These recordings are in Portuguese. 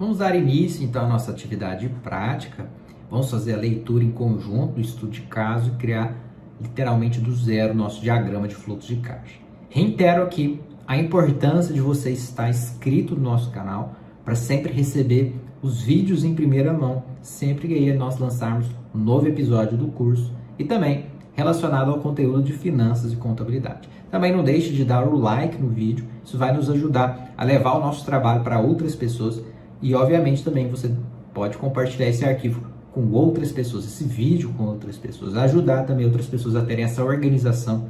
Vamos dar início então à nossa atividade prática. Vamos fazer a leitura em conjunto do estudo de caso e criar literalmente do zero o nosso diagrama de fluxo de caixa. Reitero aqui a importância de você estar inscrito no nosso canal para sempre receber os vídeos em primeira mão, sempre que nós lançarmos um novo episódio do curso e também relacionado ao conteúdo de finanças e contabilidade. Também não deixe de dar o like no vídeo, isso vai nos ajudar a levar o nosso trabalho para outras pessoas e obviamente também você pode compartilhar esse arquivo com outras pessoas, esse vídeo com outras pessoas, ajudar também outras pessoas a terem essa organização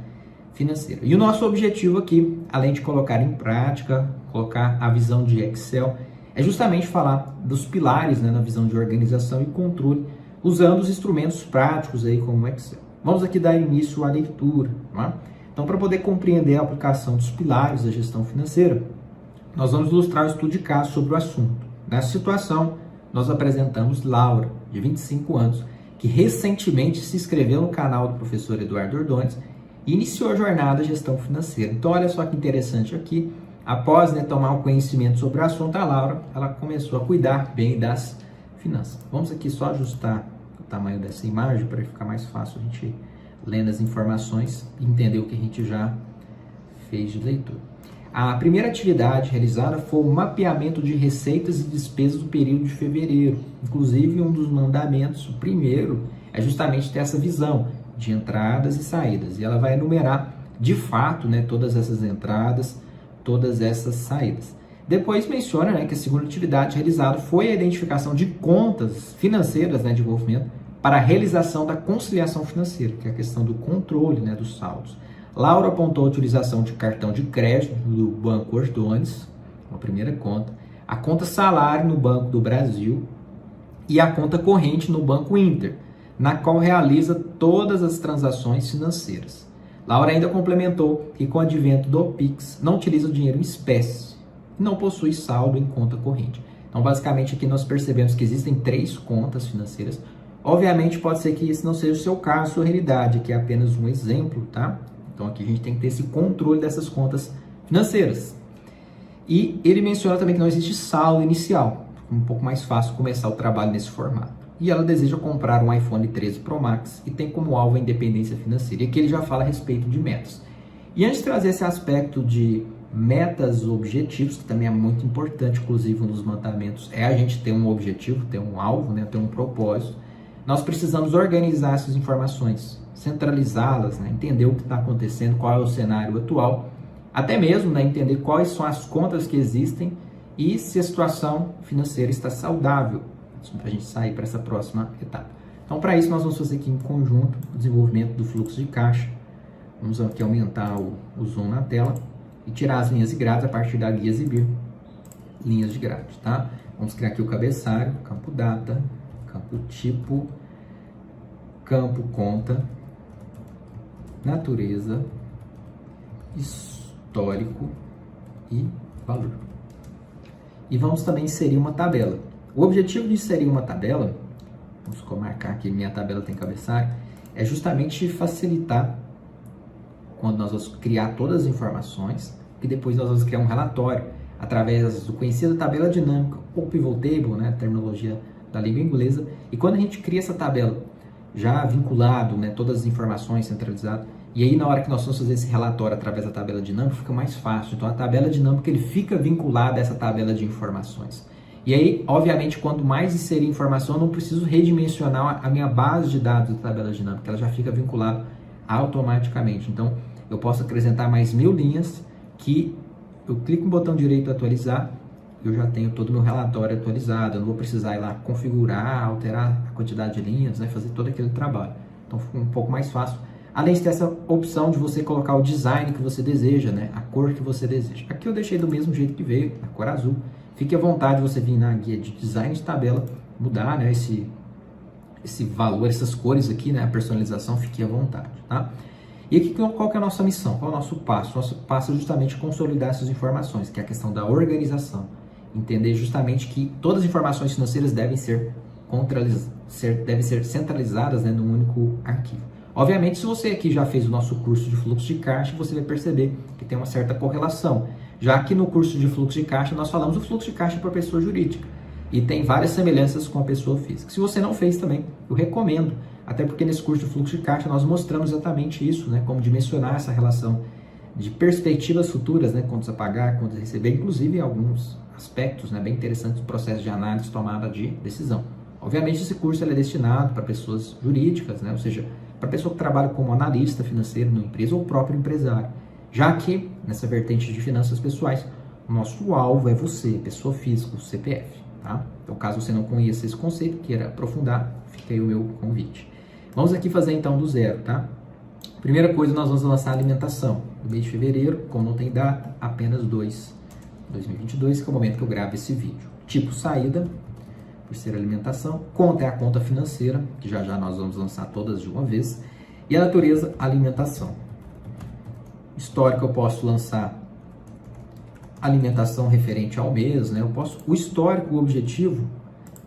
financeira. E o nosso objetivo aqui, além de colocar em prática, colocar a visão de Excel, é justamente falar dos pilares, na visão de organização e controle, usando os instrumentos práticos aí como o Excel. Vamos aqui dar início à leitura. Tá? Então, para poder compreender a aplicação dos pilares da gestão financeira, nós vamos ilustrar o estudo de caso sobre o assunto. Nessa situação, nós apresentamos Laura, de 25 anos, que recentemente se inscreveu no canal do professor Eduardo Ordones e iniciou a jornada de gestão financeira. Então, olha só que interessante aqui. Após tomar o conhecimento sobre o assunto, a Laura ela começou a cuidar bem das finanças. Vamos aqui só ajustar o tamanho dessa imagem para ficar mais fácil a gente lendo as informações e entender o que a gente já fez de leitura. A primeira atividade realizada foi o mapeamento de receitas e despesas do período de fevereiro. Inclusive, um dos mandamentos, o primeiro, é justamente ter essa visão de entradas e saídas. E ela vai enumerar, de fato, todas essas entradas, todas essas saídas. Depois menciona que a segunda atividade realizada foi a identificação de contas financeiras de envolvimento para a realização da conciliação financeira, que é a questão do controle dos saldos. Laura apontou a utilização de cartão de crédito do Banco Ordones, a primeira conta, a conta salário no Banco do Brasil e a conta corrente no Banco Inter, na qual realiza todas as transações financeiras. Laura ainda complementou que com o advento do Pix não utiliza o dinheiro em espécie e não possui saldo em conta corrente. Então, basicamente, aqui nós percebemos que existem 3 contas financeiras. Obviamente, pode ser que esse não seja o seu caso, a sua realidade, que é apenas um exemplo, tá? Então, aqui a gente tem que ter esse controle dessas contas financeiras. E ele menciona também que não existe saldo inicial. Um pouco mais fácil começar o trabalho nesse formato. E ela deseja comprar um iPhone 13 Pro Max e tem como alvo a independência financeira. E aqui ele já fala a respeito de metas. E antes de trazer esse aspecto de metas, objetivos, que também é muito importante, inclusive um dos mandamentos, é a gente ter um objetivo, ter um alvo, ter um propósito. Nós precisamos organizar essas informações, centralizá-las, entender o que está acontecendo, qual é o cenário atual, até mesmo entender quais são as contas que existem e se a situação financeira está saudável, para a gente sair para essa próxima etapa. Então, para isso, nós vamos fazer aqui em conjunto o desenvolvimento do fluxo de caixa. Vamos aqui aumentar o zoom na tela e tirar as linhas de grades a partir da guia exibir linhas de grades, tá? Vamos criar aqui o cabeçalho, campo data, campo tipo, campo conta, natureza, histórico e valor. E vamos também inserir uma tabela. O objetivo de inserir uma tabela, vamos marcar aqui, minha tabela tem cabeçalho, é justamente facilitar quando nós vamos criar todas as informações, e depois nós vamos criar um relatório através do conhecido tabela dinâmica, ou pivot table, a terminologia da língua inglesa, e quando a gente cria essa tabela já vinculado, todas as informações centralizadas, e aí na hora que nós vamos fazer esse relatório através da tabela dinâmica, fica mais fácil. Então a tabela dinâmica ele fica vinculada a essa tabela de informações. E aí, obviamente, quanto mais inserir informação, eu não preciso redimensionar a minha base de dados da tabela dinâmica, ela já fica vinculada automaticamente. Então, eu posso acrescentar mais 1000 linhas que eu clico no botão direito atualizar, eu já tenho todo o meu relatório atualizado, eu não vou precisar ir lá configurar, alterar a quantidade de linhas, fazer todo aquele trabalho. Então, fica um pouco mais fácil. Além de ter essa opção de você colocar o design que você deseja, a cor que você deseja. Aqui eu deixei do mesmo jeito que veio, a cor azul. Fique à vontade de você vir na guia de design de tabela, mudar esse valor, essas cores aqui, a personalização, fique à vontade, tá? E aqui qual que é a nossa missão? Qual é o nosso passo? O nosso passo é justamente consolidar essas informações, que é a questão da organização. Entender justamente que todas as informações financeiras devem ser centralizadas num único arquivo. Obviamente, se você aqui já fez o nosso curso de fluxo de caixa, você vai perceber que tem uma certa correlação. Já que no curso de fluxo de caixa, nós falamos do fluxo de caixa para pessoa jurídica. e tem várias semelhanças com a pessoa física. Se você não fez também, eu recomendo, até porque nesse curso de fluxo de caixa nós mostramos exatamente isso, né? Como dimensionar essa relação de perspectivas futuras, né? Contas a pagar, contas a receber, inclusive alguns aspectos, né, bem interessantes do processo de análise e tomada de decisão. Obviamente esse curso ele é destinado para pessoas jurídicas, né? Ou seja, para pessoa que trabalha como analista financeiro numa empresa ou o próprio empresário. Já que, nessa vertente de finanças pessoais, o nosso alvo é você, pessoa física, o CPF. Tá? Então, caso você não conheça esse conceito, queira aprofundar, fica aí o meu convite. Vamos aqui fazer então do zero, tá? Primeira coisa, nós vamos lançar a alimentação. No mês de fevereiro, como não tem data, apenas 2022, que é o momento que eu gravo esse vídeo. Tipo saída, por ser alimentação. Conta é a conta financeira, que já já nós vamos lançar todas de uma vez. E a natureza, alimentação. Histórico, eu posso lançar alimentação referente ao mês, né? O histórico, o objetivo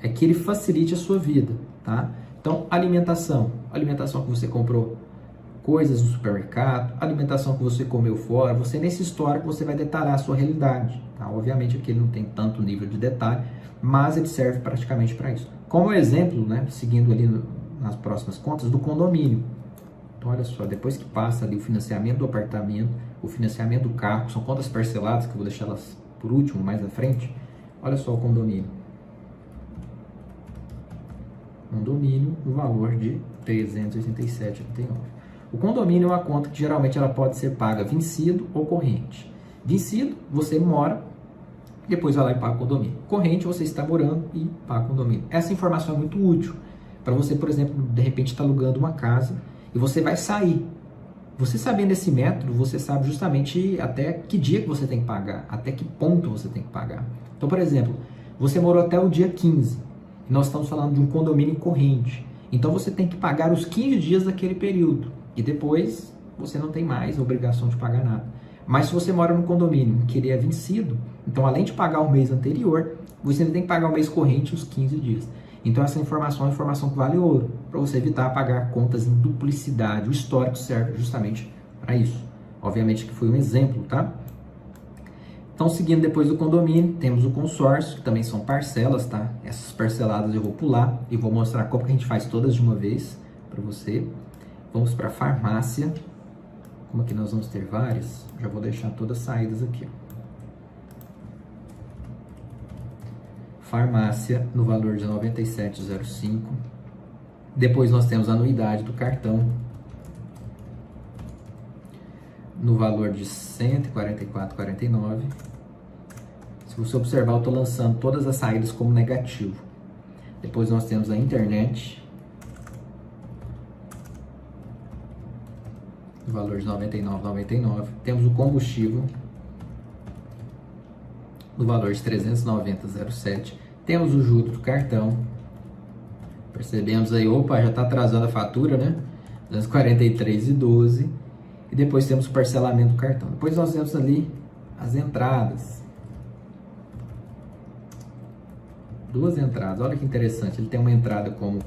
é que ele facilite a sua vida, tá? Então, alimentação que você comprou coisas no supermercado, alimentação que você comeu fora, nesse histórico você vai detalhar a sua realidade, tá? Obviamente aqui ele não tem tanto nível de detalhe, mas ele serve praticamente para isso. Como exemplo, né, seguindo ali nas próximas contas, do condomínio. Então, olha só, depois que passa ali o financiamento do apartamento, o financiamento do carro, são contas parceladas, que eu vou deixar elas por último, mais à frente. Olha só o condomínio. Condomínio no valor de R$ 387,89. O condomínio é uma conta que geralmente ela pode ser paga vencido ou corrente. Vencido, você mora, depois vai lá e paga o condomínio. Corrente, você está morando e paga o condomínio. Essa informação é muito útil para você, por exemplo, de repente está alugando uma casa e você vai sair. Você sabendo esse método, você sabe justamente até que dia que você tem que pagar, até que ponto você tem que pagar. Então, por exemplo, você morou até o dia 15, e nós estamos falando de um condomínio corrente. Então, você tem que pagar os 15 dias daquele período, e depois você não tem mais a obrigação de pagar nada. Mas se você mora no condomínio que ele é vencido, então além de pagar o mês anterior, você ainda tem que pagar o mês corrente os 15 dias. Então essa informação é uma informação que vale ouro, para você evitar pagar contas em duplicidade. O histórico serve justamente para isso. Obviamente que foi um exemplo, tá? Então, seguindo depois do condomínio, temos o consórcio, que também são parcelas, tá? Essas parceladas eu vou pular e vou mostrar como que a gente faz todas de uma vez para você. Vamos para a farmácia. Como aqui nós vamos ter várias, já vou deixar todas saídas aqui, ó. Farmácia no valor de R$ 97,05. Depois nós temos a anuidade do cartão no valor de R$ 144,49. Se você observar, eu estou lançando todas as saídas como negativo. Depois nós temos a internet no valor de R$ 99,99. Temos o combustível no valor de R$ 390,07. Temos o juro do cartão. Percebemos aí, opa, já está atrasando a fatura, né? R$ 243,12. E depois temos o parcelamento do cartão. Depois nós temos ali as entradas. Duas entradas, olha que interessante. Ele tem uma entrada como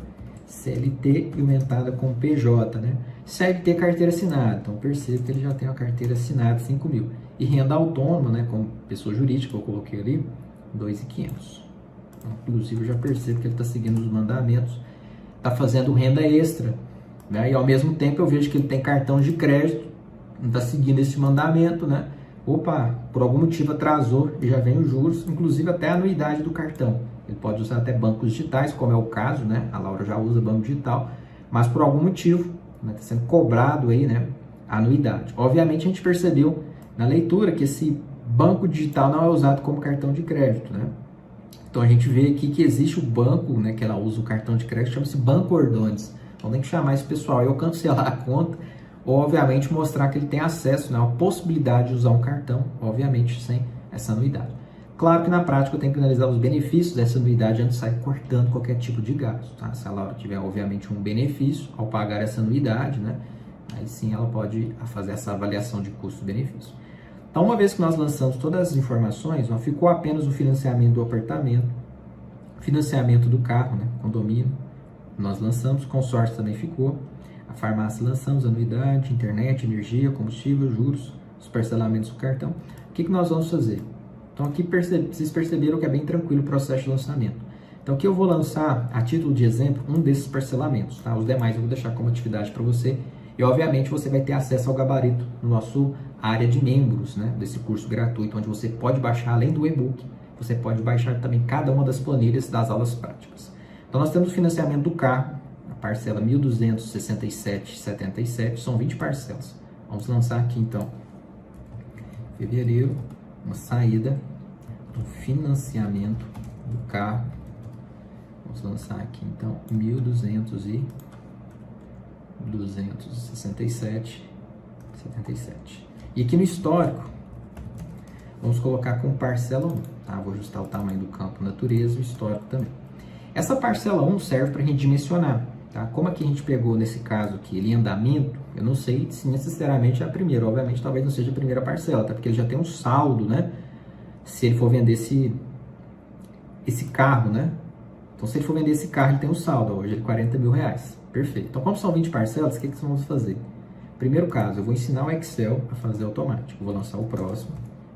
CLT e uma entrada como PJ, né? CLT carteira assinada, então percebo que ele já tem uma carteira assinada, 5 mil. E renda autônoma, né, como pessoa jurídica, eu coloquei ali, 2.500. Inclusive, eu já percebo que ele está seguindo os mandamentos, está fazendo renda extra, né? E ao mesmo tempo eu vejo que ele tem cartão de crédito, não está seguindo esse mandamento, né? Opa, por algum motivo atrasou e já vem os juros, inclusive até a anuidade do cartão. Ele pode usar até bancos digitais, como é o caso, né? A Laura já usa banco digital, mas por algum motivo está sendo cobrado aí, né, a anuidade. Obviamente a gente percebeu na leitura que esse banco digital não é usado como cartão de crédito, né? Então a gente vê aqui que existe o banco, né, que ela usa o cartão de crédito, chama-se Banco Ordones. Então tem que chamar esse pessoal, eu cancelar a conta, ou obviamente mostrar que ele tem acesso, né, a possibilidade de usar um cartão, obviamente sem essa anuidade. Claro que na prática eu tenho que analisar os benefícios dessa anuidade antes de sair cortando qualquer tipo de gasto, tá? Se a Laura tiver, obviamente, um benefício ao pagar essa anuidade, né? Aí sim ela pode fazer essa avaliação de custo-benefício. Então, uma vez que nós lançamos todas as informações, não ficou apenas o financiamento do apartamento, financiamento do carro, né? Condomínio, nós lançamos, consórcio também ficou, a farmácia lançamos, anuidade, internet, energia, combustível, juros, os parcelamentos do cartão. O que nós vamos fazer? Então aqui vocês perceberam que é bem tranquilo o processo de lançamento. Então aqui eu vou lançar, a título de exemplo, um desses parcelamentos, tá? Os demais eu vou deixar como atividade para você. E obviamente você vai ter acesso ao gabarito no nosso área de membros, né? Desse curso gratuito, onde você pode baixar, além do e-book, você pode baixar também cada uma das planilhas das aulas práticas. Então nós temos o financiamento do carro, a parcela 1.267,77, são 20 parcelas. Vamos lançar aqui então, fevereiro, uma saída do financiamento do carro. Vamos lançar aqui então 1.267,77. E aqui no histórico, vamos colocar como parcela 1, tá? Vou ajustar o tamanho do campo natureza e o histórico também. Essa parcela 1 serve para a gente dimensionar, tá? Como aqui a gente pegou nesse caso aqui, ele em andamento, eu não sei se necessariamente é a primeira, obviamente talvez não seja a primeira parcela, tá? Porque ele já tem um saldo, né? Se ele for vender esse carro, né? Então se ele for vender esse carro, ele tem um saldo, hoje ele R$40 mil. Perfeito. Então como são 20 parcelas, o que nós vamos fazer? Primeiro caso, eu vou ensinar o Excel a fazer automático. Vou lançar o próximo,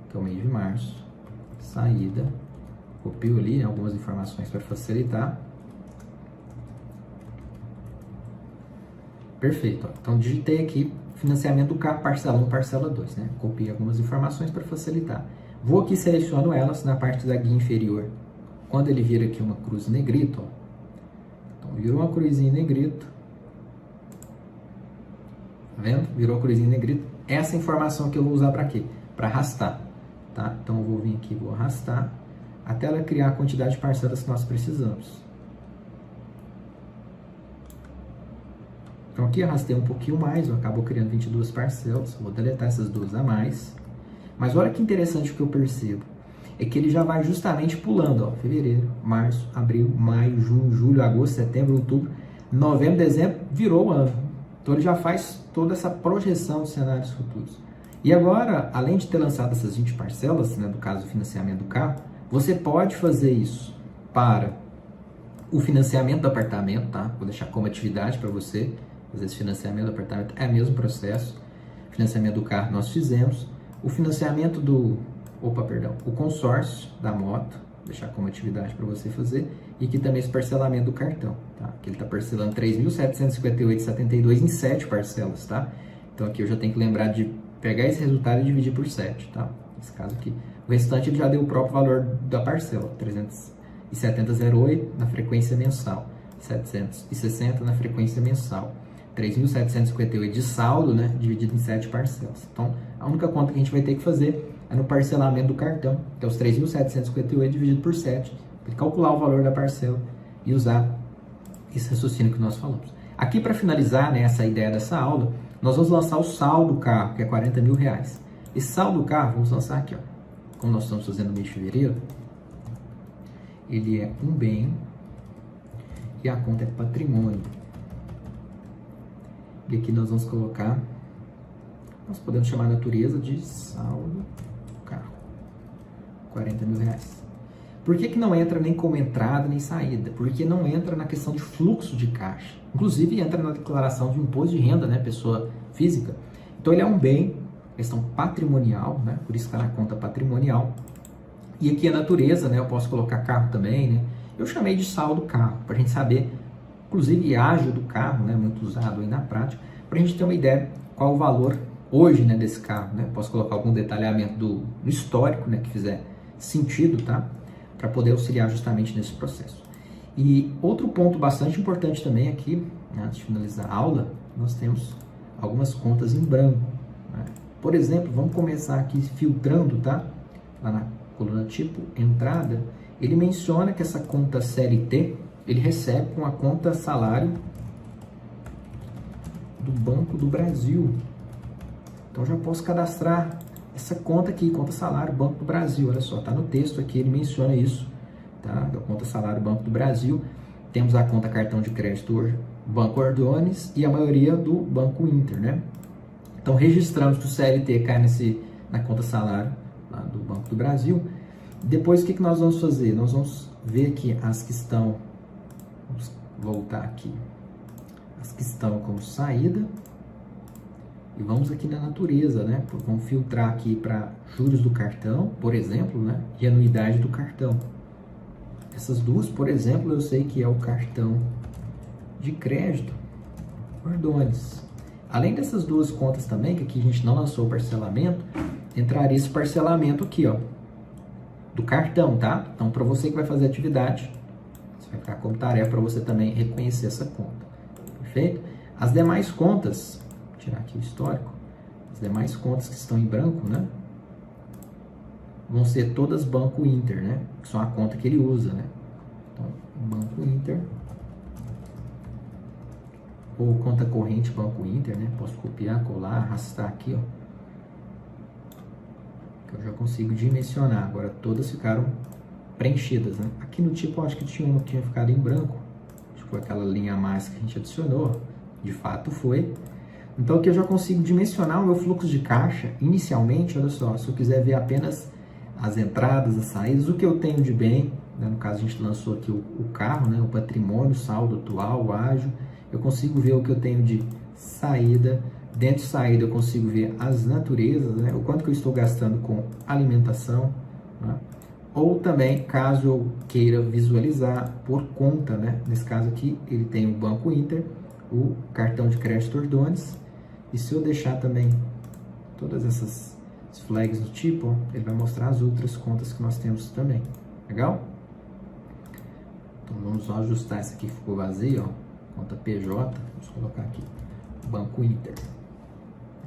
que é o mês de março. Saída. Copio ali, né, algumas informações para facilitar. Perfeito. Ó. Então digitei aqui financiamento do carro, parcela 1, parcela 2. Né? Copiei algumas informações para facilitar. Vou aqui, seleciono elas na parte da guia inferior. Quando ele vira aqui uma cruz em negrito, ó. Então virou uma cruzinha em negrito. Tá vendo? Virou cruzinho negrito. Essa informação que eu vou usar para quê? Para arrastar, tá? Então eu vou vir aqui, vou arrastar até ela criar a quantidade de parcelas que nós precisamos. Então aqui eu arrastei um pouquinho mais, eu acabo criando 22 parcelas. Vou deletar essas duas a mais. Mas olha que interessante o que eu percebo. É que ele já vai justamente pulando, ó, fevereiro, março, abril, maio, junho, julho, agosto, setembro, outubro, novembro, dezembro, virou o ano. Então ele já faz toda essa projeção de cenários futuros. E agora, além de ter lançado essas 20 parcelas, né, do caso do financiamento do carro, você pode fazer isso para o financiamento do apartamento, tá? Vou deixar como atividade para você fazer esse financiamento do apartamento, é o mesmo processo. Financiamento do carro nós fizemos. O financiamento o consórcio da moto, vou deixar como atividade para você fazer. E aqui também esse parcelamento do cartão, tá? Que ele está parcelando R$ 3.758,72 em 7 parcelas, tá? Então aqui eu já tenho que lembrar de pegar esse resultado e dividir por 7, tá? Nesse caso aqui. O restante ele já deu o próprio valor da parcela, 370,08 na frequência mensal, 760 na frequência mensal, 3.758 de saldo, né? Dividido em 7 parcelas. Então a única conta que a gente vai ter que fazer é no parcelamento do cartão, que é os 3.758 dividido por 7, para calcular o valor da parcela e usar esse raciocínio que nós falamos. Aqui, para finalizar, né, essa ideia dessa aula, nós vamos lançar o saldo do carro, que é R$40 mil. Esse saldo do carro, vamos lançar aqui, ó. Como nós estamos fazendo no mês de fevereiro, ele é um bem e a conta é patrimônio. E aqui nós vamos colocar, nós podemos chamar a natureza de saldo carro, R$40 mil. Por que não entra nem como entrada nem saída? Porque não entra na questão de fluxo de caixa. Inclusive entra na declaração de imposto de renda, né, pessoa física. Então ele é um bem, questão patrimonial, né, por isso está na conta patrimonial. E aqui a natureza, né, eu posso colocar carro também, né. Eu chamei de saldo carro, para a gente saber, inclusive ágio do carro, né, muito usado aí na prática, para a gente ter uma ideia qual o valor hoje, né, desse carro, né. Posso colocar algum detalhamento do histórico, né, que fizer sentido, tá? Para poder auxiliar justamente nesse processo. E outro ponto bastante importante também aqui, né, antes de finalizar a aula, nós temos algumas contas em branco. Né? Por exemplo, vamos começar aqui filtrando, tá? Lá na coluna tipo entrada, ele menciona que essa conta CLT, ele recebe com a conta salário do Banco do Brasil. Então já posso cadastrar essa conta aqui, conta salário Banco do Brasil, olha só, tá no texto aqui, ele menciona isso, tá? Da conta salário Banco do Brasil, temos a conta cartão de crédito Banco Ordones e a maioria do Banco Inter, né? Então registramos que o CLT cai na conta salário lá do Banco do Brasil. Depois o que nós vamos fazer? Nós vamos ver aqui as que estão, vamos voltar aqui, as que estão como saída. E vamos aqui na natureza, né? Vamos filtrar aqui para juros do cartão, por exemplo, né? E anuidade do cartão. Essas duas, por exemplo, eu sei que é o cartão de crédito Ordones. Além dessas duas contas também, que aqui a gente não lançou o parcelamento, entraria esse parcelamento aqui, ó, do cartão, tá? Então, para você que vai fazer atividade, isso vai ficar como tarefa para você também reconhecer essa conta. Perfeito? As demais contas, vou tirar aqui o histórico, as demais contas que estão em branco, né? Vão ser todas Banco Inter, né? Que são a conta que ele usa, né? Então, Banco Inter. Ou conta corrente Banco Inter, né? Posso copiar, colar, arrastar aqui, ó. Que eu já consigo dimensionar. Agora todas ficaram preenchidas, né? Aqui no tipo, eu acho que tinha uma que tinha ficado em branco. Acho que foi aquela linha a mais que a gente adicionou. De fato foi. Então aqui eu já consigo dimensionar o meu fluxo de caixa. Inicialmente, olha só, se eu quiser ver apenas as entradas, as saídas, o que eu tenho de bem, né? No caso a gente lançou aqui o carro, né? O patrimônio, o saldo atual, o ágio. Eu consigo ver o que eu tenho de saída. Dentro de saída eu consigo ver as naturezas, né? O quanto que eu estou gastando com alimentação, né? Ou também, caso eu queira visualizar por conta, né? Nesse caso aqui, ele tem o Banco Inter, o cartão de crédito Ordones. E se eu deixar também todas essas flags do tipo, ó, ele vai mostrar as outras contas que nós temos também. Legal? Então vamos só ajustar essa aqui que ficou vazia, ó. Conta PJ, vamos colocar aqui, Banco Inter.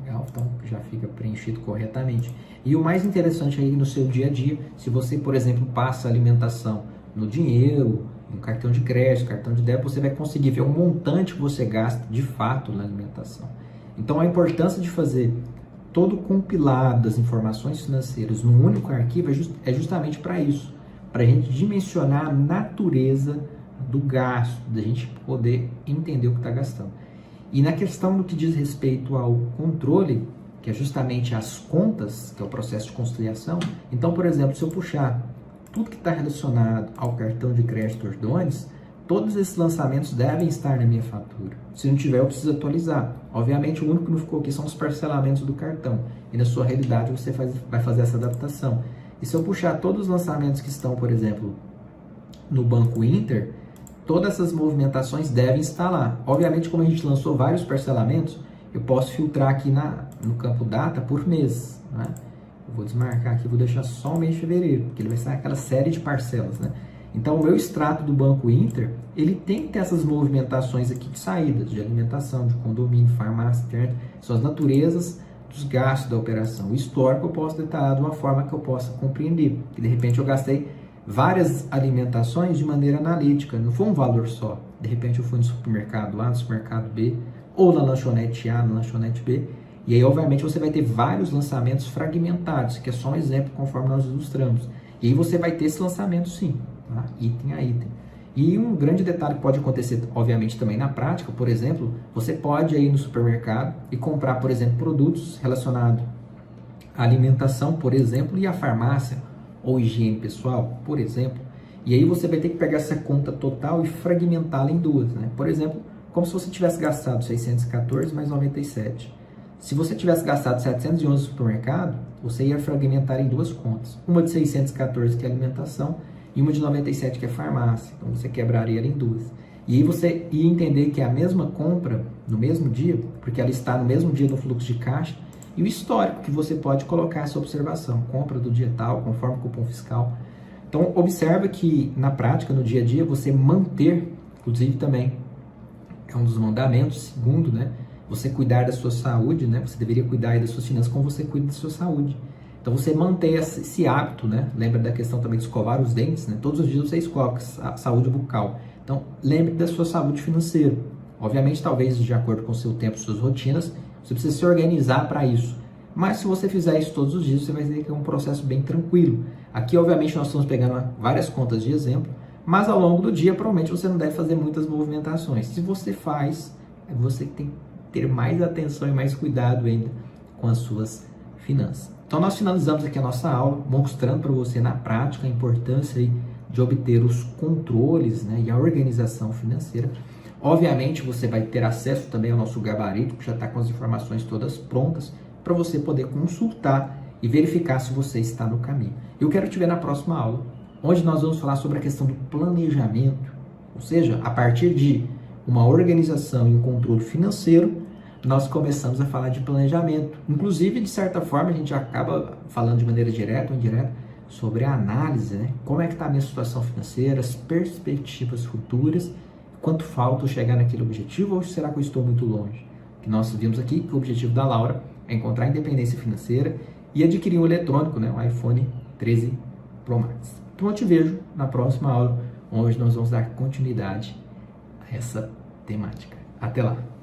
Legal? Então já fica preenchido corretamente. E o mais interessante aí no seu dia a dia, se você, por exemplo, passa alimentação no dinheiro, no cartão de crédito, cartão de débito, você vai conseguir ver o montante que você gasta de fato na alimentação. Então a importância de fazer todo o compilado das informações financeiras num único arquivo é justamente para isso, para a gente dimensionar a natureza do gasto, da gente poder entender o que está gastando. E na questão do que diz respeito ao controle, que é justamente as contas, que é o processo de conciliação, então, por exemplo, se eu puxar tudo que está relacionado ao cartão de crédito Ordones, todos esses lançamentos devem estar na minha fatura. Se não tiver, eu preciso atualizar. Obviamente, o único que não ficou aqui são os parcelamentos do cartão. E na sua realidade, você vai fazer essa adaptação. E se eu puxar todos os lançamentos que estão, por exemplo, no Banco Inter, todas essas movimentações devem estar lá. Obviamente, como a gente lançou vários parcelamentos, eu posso filtrar aqui no campo data por mês, né? Eu vou desmarcar aqui, vou deixar só o mês de fevereiro, porque ele vai ser aquela série de parcelas, né? Então, o meu extrato do Banco Inter, ele tem que ter essas movimentações aqui de saídas, de alimentação, de condomínio, farmácia, internet, são as naturezas dos gastos da operação. O histórico eu posso detalhar de uma forma que eu possa compreender, que de repente eu gastei várias alimentações de maneira analítica, não foi um valor só. De repente eu fui no supermercado A, no supermercado B, ou na lanchonete A, na lanchonete B, e aí obviamente você vai ter vários lançamentos fragmentados, que é só um exemplo conforme nós ilustramos. E aí você vai ter esse lançamento sim, tá? Item a item. E um grande detalhe que pode acontecer, obviamente, também na prática, por exemplo, você pode ir no supermercado e comprar, por exemplo, produtos relacionados à alimentação, por exemplo, e à farmácia, ou higiene pessoal, por exemplo, e aí você vai ter que pegar essa conta total e fragmentá-la em duas, né? Por exemplo, como se você tivesse gastado 614 mais 97. Se você tivesse gastado 711 no supermercado, você ia fragmentar em duas contas. Uma de 614, que é alimentação, e uma de 97, que é farmácia. Então você quebraria ela em duas. E aí você ia entender que é a mesma compra no mesmo dia, porque ela está no mesmo dia do fluxo de caixa, e o histórico que você pode colocar essa observação, compra do dia tal, conforme o cupom fiscal. Então, observa que na prática, no dia a dia, você manter, inclusive também, é um dos mandamentos, segundo, né? Você cuidar da sua saúde, né? Você deveria cuidar das suas finanças como você cuida da sua saúde. Então, você manter esse hábito, né? Lembra da questão também de escovar os dentes, né? Todos os dias você escova a saúde bucal. Então, lembre da sua saúde financeira. Obviamente, talvez de acordo com o seu tempo, suas rotinas, você precisa se organizar para isso. Mas se você fizer isso todos os dias, você vai ver que é um processo bem tranquilo. Aqui, obviamente, nós estamos pegando várias contas de exemplo, mas ao longo do dia, provavelmente, você não deve fazer muitas movimentações. Se você faz, você tem que ter mais atenção e mais cuidado ainda com as suas finanças. Então, nós finalizamos aqui a nossa aula, mostrando para você na prática a importância aí de obter os controles, né, e a organização financeira. Obviamente, você vai ter acesso também ao nosso gabarito, que já está com as informações todas prontas, para você poder consultar e verificar se você está no caminho. Eu quero te ver na próxima aula. onde nós vamos falar sobre a questão do planejamento, ou seja, a partir de uma organização e um controle financeiro, nós começamos a falar de planejamento. Inclusive, de certa forma, a gente acaba falando de maneira direta ou indireta sobre a análise, né? Como é que está a minha situação financeira, as perspectivas futuras, quanto falta eu chegar naquele objetivo ou será que eu estou muito longe? Que nós vimos aqui que o objetivo da Laura é encontrar a independência financeira e adquirir um eletrônico, né? Um iPhone 13 Pro Max. Então eu te vejo na próxima aula, onde nós vamos dar continuidade a essa temática. Até lá!